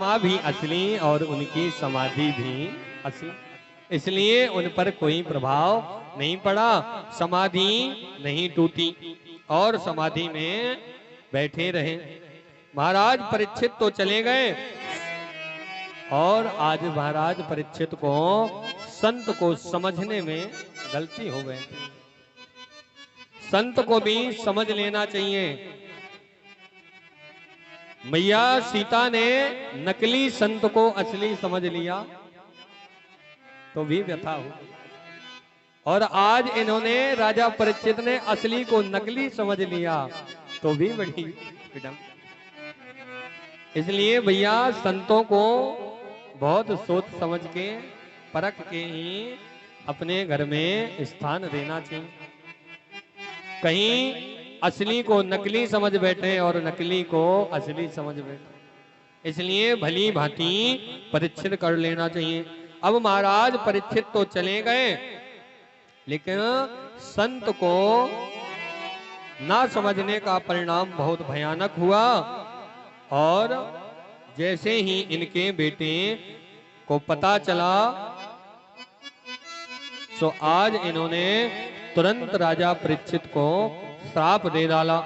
माँ भी असली और उनकी समाधि भी असली, इसलिए उन पर कोई प्रभाव नहीं पड़ा, समाधि नहीं टूटी और समाधि में बैठे रहे। महाराज परीक्षित तो चले गए और आज महाराज परीक्षित को संत को समझने में गलती हो गई। संत को भी समझ लेना चाहिए। मैया सीता ने नकली संत को असली समझ लिया तो भी व्यथा हो, और आज इन्होंने राजा परीक्षित ने असली को नकली समझ लिया तो भी बड़ी विडंबना। इसलिए भैया संतों को बहुत सोच समझ के परख के ही अपने घर में स्थान देना चाहिए। कहीं असली को नकली समझ बैठे और नकली को असली समझ बैठे, इसलिए भली भांति परीक्षित कर लेना चाहिए। अब महाराज परीक्षित तो चले गए, लेकिन संत को ना समझने का परिणाम बहुत भयानक हुआ, और जैसे ही इनके बेटे को पता चला तो आज इन्होंने तुरंत राजा परीक्षित को श्राप दे डाला।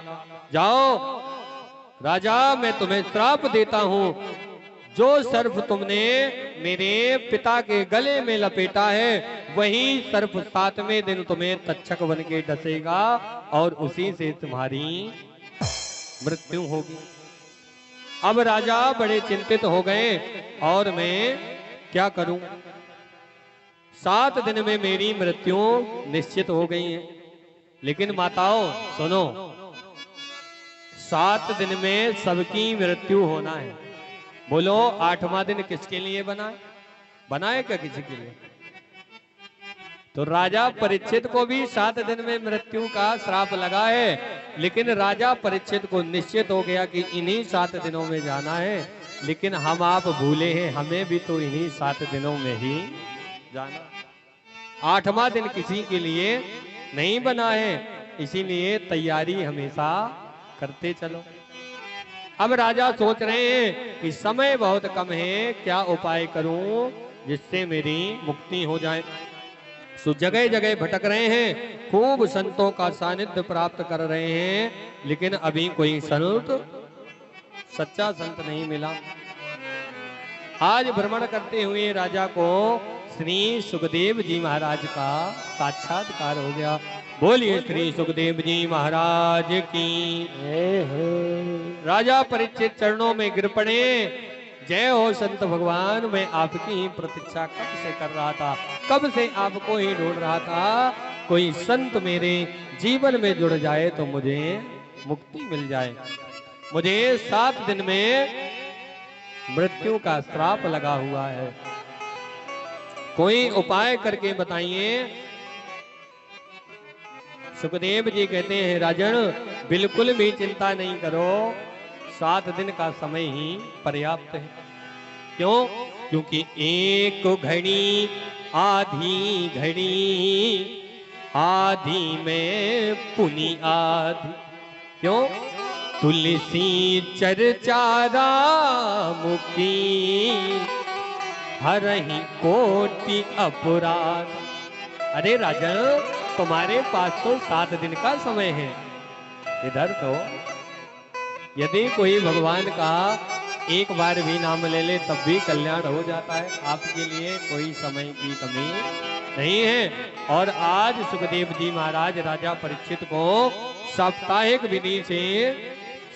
जाओ राजा, मैं तुम्हें श्राप देता हूं, जो सर्प तुमने मेरे पिता के गले में लपेटा है वही सर्प 7वें दिन तुम्हें तक्षक बन के डसेगा और उसी से तुम्हारी मृत्यु होगी। अब राजा बड़े चिंतित हो गए, और मैं क्या करूं? 7 दिन में मेरी मृत्यु निश्चित हो गई है। लेकिन माताओं सुनो, 7 दिन में सबकी मृत्यु होना है। बोलो 8वां दिन किसके लिए बना है? बनाए क्या किसी के लिए? तो राजा परीक्षित को भी 7 दिन में मृत्यु का श्राप लगा है, लेकिन राजा परीक्षित को निश्चित हो गया कि इन्हीं 7 दिनों में जाना है। लेकिन हम आप भूले हैं, हमें भी तो इन्हीं 7 दिनों में ही जाना। 8वां दिन किसी के लिए नहीं बना है, इसीलिए तैयारी हमेशा करते चलो। अब राजा सोच रहे हैं कि समय बहुत कम है, क्या उपाय करूं जिससे मेरी मुक्ति हो जाए। सो जगह जगह भटक रहे हैं, खूब संतों का सानिध्य प्राप्त कर रहे हैं, लेकिन अभी कोई संत, सच्चा संत नहीं मिला। आज भ्रमण करते हुए राजा को श्री सुखदेव जी महाराज का साक्षात्कार हो गया। बोलिए श्री सुखदेव जी महाराज की। राजा परीक्षित चरणों में गिर पड़े। जय हो संत भगवान, मैं आपकी ही प्रतीक्षा कब से कर रहा था, कब से आपको ही ढूंढ रहा था। कोई संत मेरे जीवन में जुड़ जाए तो मुझे मुक्ति मिल जाए। मुझे 7 दिन में मृत्यु का श्राप लगा हुआ है, कोई उपाय करके बताइए। सुखदेव जी कहते हैं राजन, बिल्कुल भी चिंता नहीं करो, 7 दिन का समय ही पर्याप्त है। क्यों? क्योंकि एक घड़ी आधी घड़ी, आधी में पुनि आधी। क्यों? तुलसी चर्चा राम की, हरहि कोटि अपराध। अरे राजन, तुम्हारे पास तो 7 दिन का समय है। इधर तो यदि कोई भगवान का एक बार भी नाम ले ले तब भी कल्याण हो जाता है। आपके लिए कोई समय की कमी नहीं है। और आज सुखदेव जी महाराज राजा परीक्षित को साप्ताहिक विधि से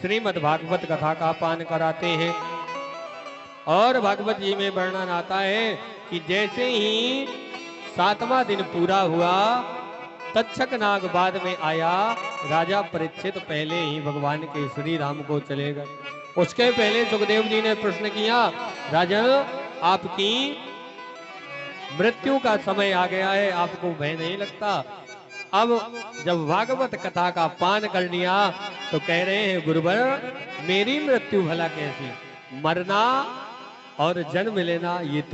श्रीमद् भागवत कथा का पान कराते हैं। और भागवत जी में वर्णन आता है कि जैसे ही 7वां दिन पूरा हुआ, तक्षक नाग बाद में आया। राजा परीक्षित पहले ही भगवान के श्री राम को चले गए। उसके पहले सुखदेव जी ने प्रश्न किया, राजन आपकी मृत्यु का समय आ गया है, आपको भय नहीं लगता? अब जब भागवत कथा का पान कर लिया तो कह रहे हैं गुरुवर, मेरी मृत्यु भला कैसी? मरना और जन्म लेना ये तो